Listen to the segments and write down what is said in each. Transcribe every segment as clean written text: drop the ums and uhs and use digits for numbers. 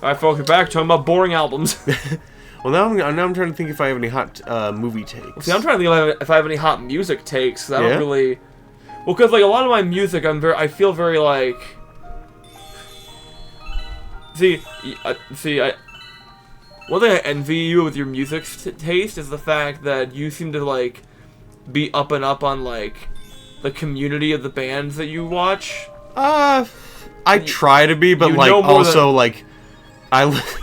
Alright, folks, we're back talking about boring albums. Well, now I'm trying to think if I have any hot movie takes. See, I'm trying to think if I have any hot music takes. I don't really... Well, because, like, a lot of my music, I feel very, like... One thing I envy you with your music taste is the fact that you seem to, like, be up and up on, like, the community of the bands that you watch. I try to be, but, like, also, like...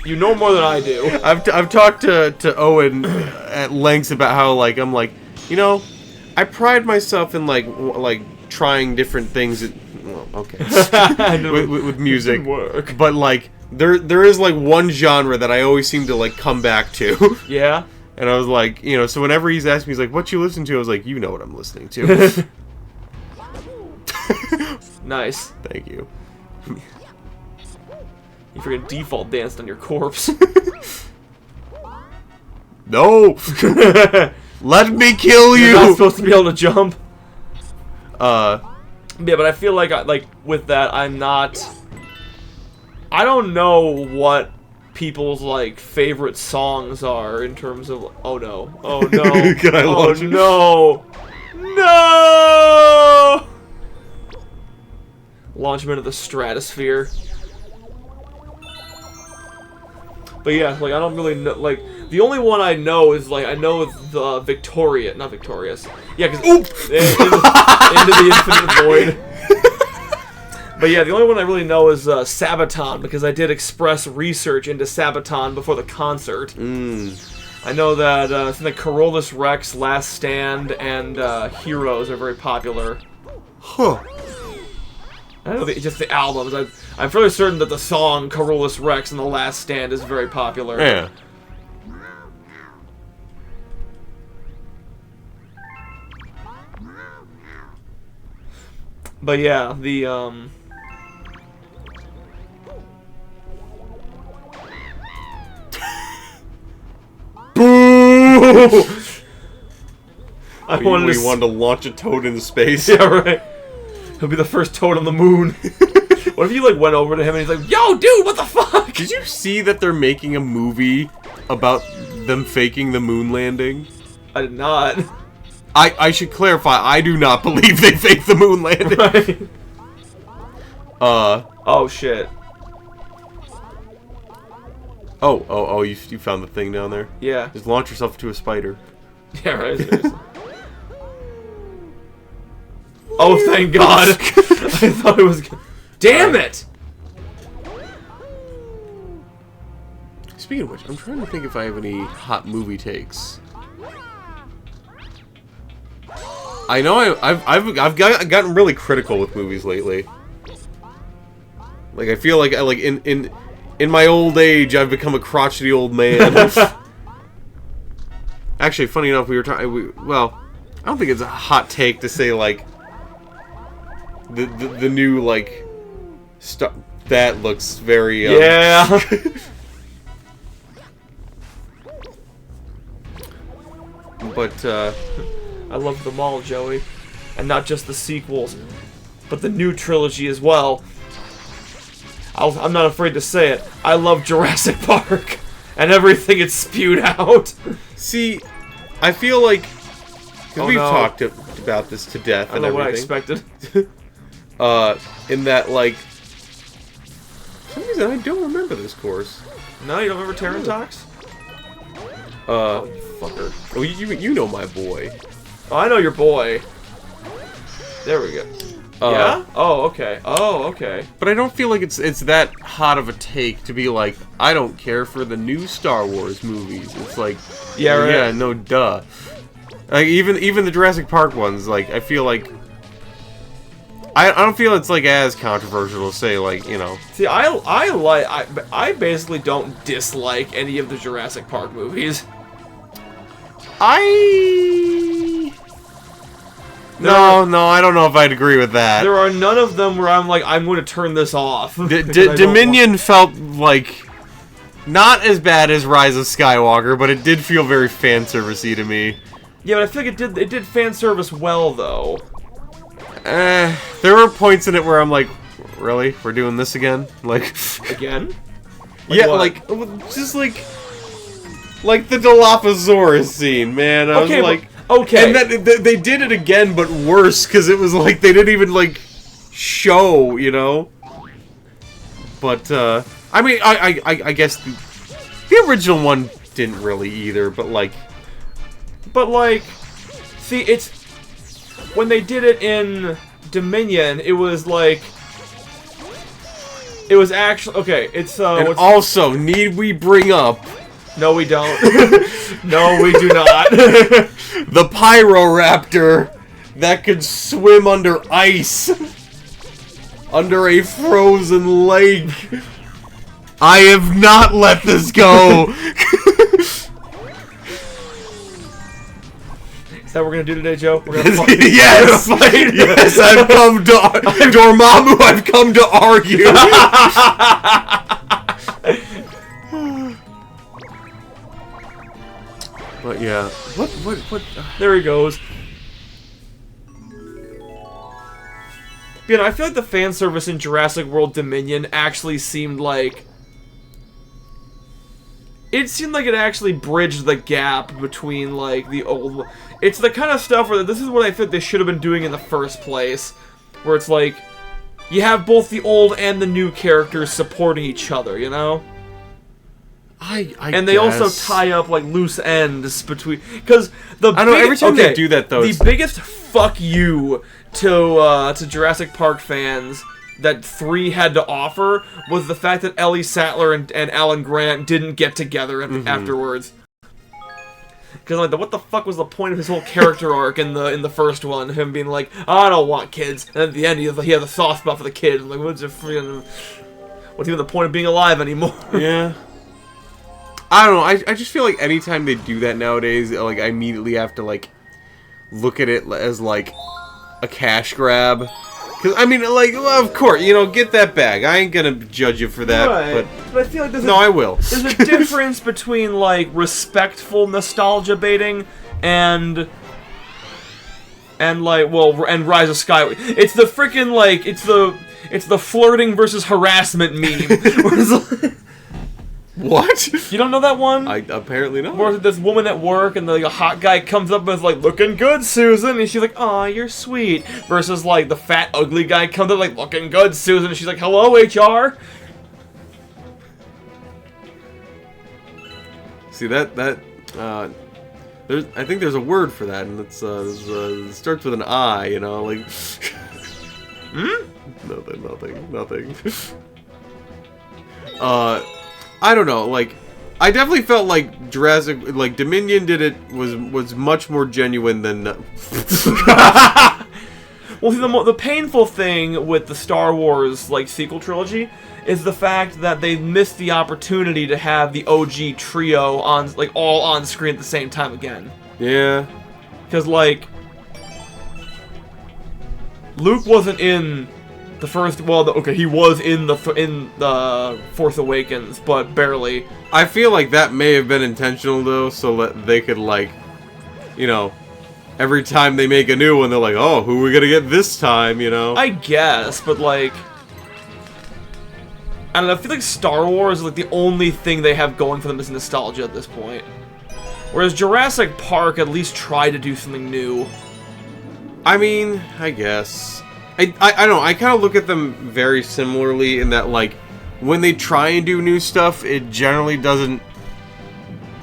You know more than I do. I've talked to Owen at lengths about how, like, I'm like, you know, I pride myself in, like trying different things with music. Work. But, like, there is, like, one genre that I always seem to, like, come back to. Yeah? And I was like, you know, so whenever he's asked me, he's like, what you listen to? I was like, you know what I'm listening to. Nice. Thank you. You freaking default danced on your corpse. No! Let me kill you! You're not supposed to be able to jump. Yeah, but I feel like, with that, I'm not... I don't know what people's, like, favorite songs are in terms of... Oh, no. Oh, no. Can I launch it? No! No! Launch him into the stratosphere. But yeah, like, I don't really know, like, the only one I know is, like, I know the not Victorious. Yeah, because into the Infinite Void. But yeah, the only one I really know is Sabaton, because I did express research into Sabaton before the concert. I know that something like Carolus Rex, Last Stand, and Heroes are very popular. Huh. I know just the albums. I'm fairly certain that the song Carolus Rex and The Last Stand is very popular. Yeah. But yeah, the Boo! You wanted to launch a toad into space. Yeah, right. He'll be the first toad on the moon. What if you, like, went over to him and he's like, yo, dude, what the fuck? Did you see that they're making a movie about them faking the moon landing? I did not. I should clarify, I do not believe they faked the moon landing. Right. Oh, shit. Oh, you found the thing down there? Yeah. Just launch yourself into a spider. Yeah, right, seriously. Oh, thank God. I thought it was... Damn it! Speaking of which, I'm trying to think if I have any hot movie takes. I know I've gotten really critical with movies lately. Like, I feel like in my old age I've become a crotchety old man. Actually, funny enough, we were talking. Well, I don't think it's a hot take to say, like, the new, like, stuff that looks very yeah. But I love them all, Joey, and not just the sequels, but the new trilogy as well. I'm not afraid to say it. I love Jurassic Park and everything it's spewed out. See, I feel like we've talked about this to death. I know what I expected. In that, like, for some reason I don't remember this course. No, you don't remember Terrantox? Oh, you fucker. Oh, you know my boy. Oh, I know your boy. There we go. Yeah? Oh, okay. Oh, okay. But I don't feel like it's that hot of a take to be like, I don't care for the new Star Wars movies. It's like, yeah, right. Yeah, no, duh. Like, even the Jurassic Park ones, like, I feel like I don't feel it's, like, as controversial to say, like, you know. See, I basically don't dislike any of the Jurassic Park movies. No, I don't know if I'd agree with that. There are none of them where I'm like, I'm going to turn this off. Dominion felt like not as bad as Rise of Skywalker, but it did feel very fan servicey to me. Yeah, but I feel like it did fan service well though. There were points in it where I'm like, really? We're doing this again? Like, again? Yeah, what? like just like the Dilophosaurus scene, man. I was like, okay, and then they did it again, but worse because it was like they didn't even like show, you know. But I mean, I guess the original one didn't really either, but like, see, it's when they did it in Dominion, it was like. It was actually okay. It's and also need we bring up? No, we don't. No, we do not. The Pyroraptor that could swim under ice, under a frozen lake. I have not let this go. Is that what we're gonna do today, Joe? We're gonna fight. Yes, yes, I've come to Dormammu. I've come to argue. But yeah, what? There he goes. You know, I feel like the fan service in Jurassic World Dominion actually seemed like. It seemed like it actually bridged the gap between, like, the old... It's the kind of stuff where this is what I think they should have been doing in the first place. Where it's like, you have both the old and the new characters supporting each other, you know? And they also tie up, like, loose ends between... Because the I don't know, every time they do that, though, the biggest fuck you to Jurassic Park fans... that 3 had to offer was the fact that Ellie Sattler and Alan Grant didn't get together afterwards. Because like, what the fuck was the point of his whole character arc in the first one? Him being like, oh, I don't want kids, and at the end he has a soft spot for the kids. Like, what's even the point of being alive anymore? Yeah. I don't know. I just feel like anytime they do that nowadays, like I immediately have to like look at it as like a cash grab. Cause I mean, like, well, of course, you know, get that bag. I ain't gonna judge you for that, right. But I feel like I will. There's a difference between like respectful nostalgia baiting and like, well, and Rise of Skyway. It's the freaking like it's the flirting versus harassment meme. What? You don't know that one? I apparently not. Where this woman at work and the hot guy comes up and is like, looking good, Susan, and she's like, aw, you're sweet. Versus like the fat, ugly guy comes up like, looking good, Susan, and she's like, hello, HR. See I think there's a word for that, and it's it starts with an I, you know, like. Nothing. I don't know, like, I definitely felt like Jurassic, like, Dominion did it, was much more genuine than... Well, see, the painful thing with the Star Wars, like, sequel trilogy is the fact that they missed the opportunity to have the OG trio on, like, all on screen at the same time again. Yeah. Because, like, Luke wasn't in... the first, well, okay, he was in the Force Awakens, but barely. I feel like that may have been intentional, though, so that they could, like, you know, every time they make a new one, they're like, oh, who are we gonna get this time, you know? I guess, but, like, I don't know, I feel like Star Wars is, like, the only thing they have going for them is nostalgia at this point. Whereas Jurassic Park at least tried to do something new. I mean, I guess... I don't know, I kind of look at them very similarly in that, like, when they try and do new stuff, it generally doesn't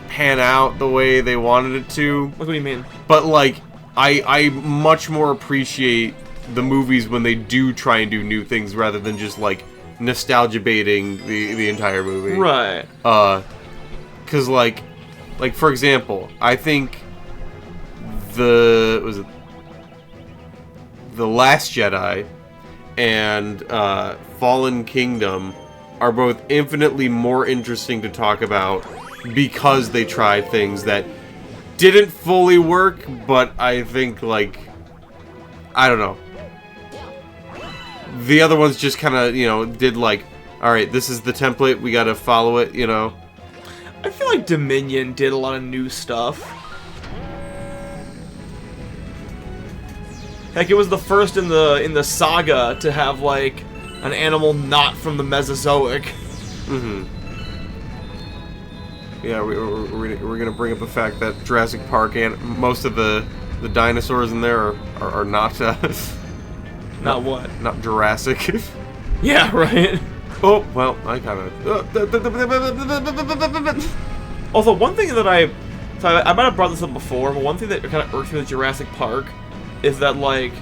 pan out the way they wanted it to. What do you mean? But, like, I much more appreciate the movies when they do try and do new things rather than just, like, nostalgia baiting the entire movie. Right. Because, like, for example, I think The Last Jedi and Fallen Kingdom are both infinitely more interesting to talk about because they tried things that didn't fully work, but I think, like, I don't know. The other ones just kind of, you know, did like, alright, this is the template, we gotta follow it, you know? I feel like Dominion did a lot of new stuff. Like, it was the first in the saga to have, like, an animal not from the Mesozoic. Mm-hmm. Yeah, we're gonna bring up the fact that Jurassic Park and most of the dinosaurs in there are not Not what? not Jurassic. Yeah, right. Oh well, I kind of. Also, one thing that I might have brought this up before, but one thing that kind of irks me with Jurassic Park is that, like,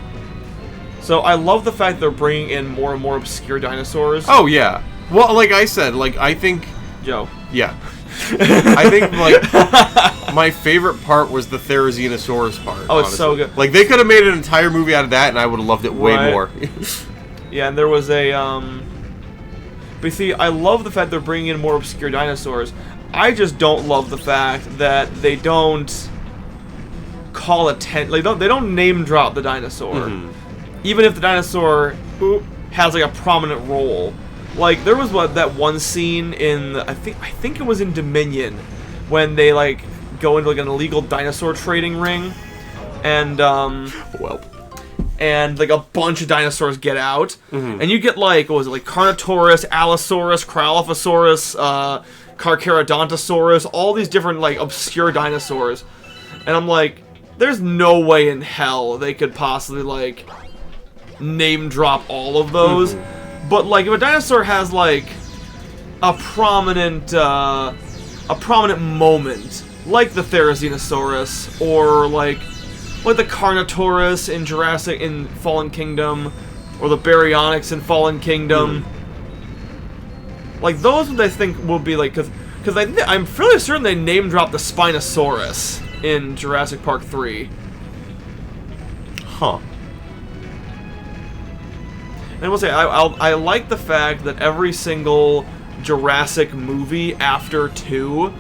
so I love the fact they're bringing in more and more obscure dinosaurs. Oh yeah. Well, like I said, like I think. Joe. Yeah. I think like my favorite part was the Therizinosaurus part. Oh, it's honestly. so good. Like they could have made an entire movie out of that, and I would have loved it way Right. more. Yeah, and there was a But see, I love the fact they're bringing in more obscure dinosaurs. I just don't love the fact that they don't call attention. Like they don't name drop the dinosaur, even if the dinosaur has like a prominent role. Like there was that one scene in I think it was in Dominion when they like go into like an illegal dinosaur trading ring, and Well. and like a bunch of dinosaurs get out, and you get like what was it, like Carnotaurus, Allosaurus, Cryolophosaurus, Carcharodontosaurus, all these different like obscure dinosaurs, and I'm like, there's no way in hell they could possibly like name drop all of those. But like if a dinosaur has like a prominent moment, like the Therizinosaurus, or like the Carnotaurus in Fallen Kingdom, or the Baryonyx in Fallen Kingdom. Like those, I think will be like because I'm fairly certain they name dropped the Spinosaurus in Jurassic Park 3. Huh. And I will say I like the fact that every single Jurassic movie after 2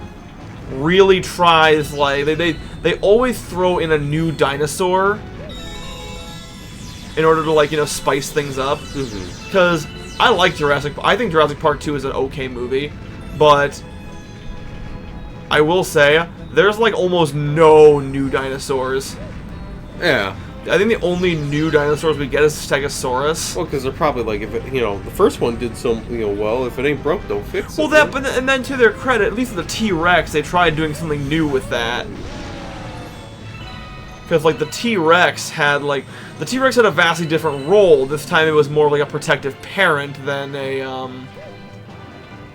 really tries, like they always throw in a new dinosaur in order to, like, you know, spice things up. Because I like I think Jurassic Park 2 is an okay movie, but I will say there's like almost no new dinosaurs. Yeah. I think the only new dinosaurs we get is Stegosaurus. Well, because they're probably like, if it, the first one did so, well, if it ain't broke, don't fix it. Well, and then to their credit, at least with the T-Rex, they tried doing something new with that. Because like the T-Rex had a vastly different role. This time it was more like a protective parent than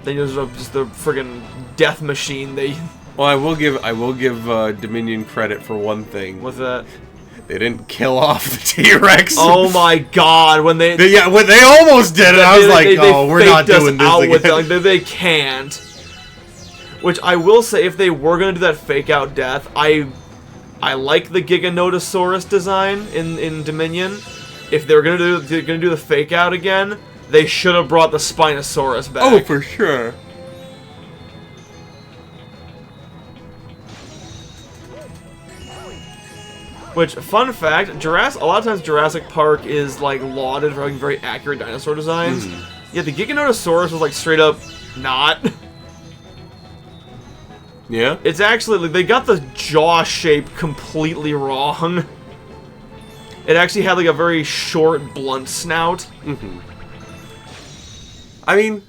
just a friggin' death machine. Well, I will give Dominion credit for one thing. What's that? They didn't kill off the T-Rex. Oh my God! When they almost did it, I was like, we're not doing this again. With it. Like, they can't. Which I will say, if they were gonna do that fake out death, I like the Giganotosaurus design in Dominion. If they're gonna do the fake out again, they should have brought the Spinosaurus back. Oh, for sure. Which, fun fact, a lot of times Jurassic Park is like lauded for having very accurate dinosaur designs. Yet the Giganotosaurus was like straight up not. Yeah? It's actually, like, they got the jaw shape completely wrong. It actually had like a very short, blunt snout. I mean,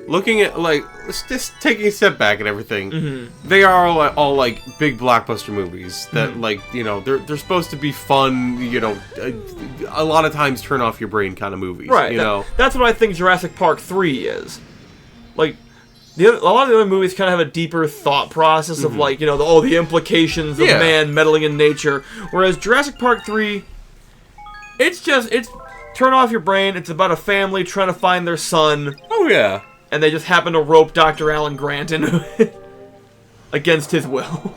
looking at, like, just taking a step back and everything, they are all like big blockbuster movies that, like, they're supposed to be fun, a lot of times turn off your brain kind of movies. Right. That's what I think Jurassic Park 3 is. Like, a lot of the other movies kind of have a deeper thought process of, like, the implications of man meddling in nature. Whereas Jurassic Park 3, it's turn off your brain. It's about a family trying to find their son. Oh, yeah. And they just happen to rope Dr. Alan Grant into it against his will.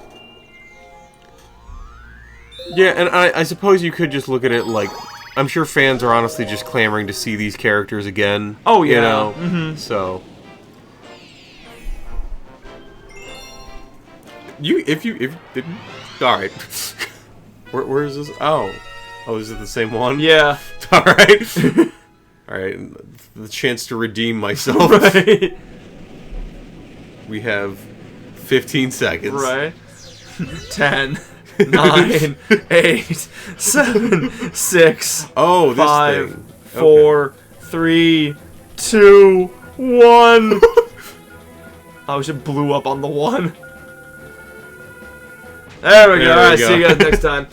Yeah, and I suppose you could just look at it like, I'm sure fans are honestly just clamoring to see these characters again. Oh, yeah. So... If you didn't... Alright. Where is this? Oh, is it the same one? Yeah. Alright. Alright, the chance to redeem myself. Right. We have 15 seconds. Right. 10, 9, 8, 7, 6, oh, this 5, thing. 4, 3, 2, 1. I wish it blew up on the one. There we go. Alright, see you guys next time.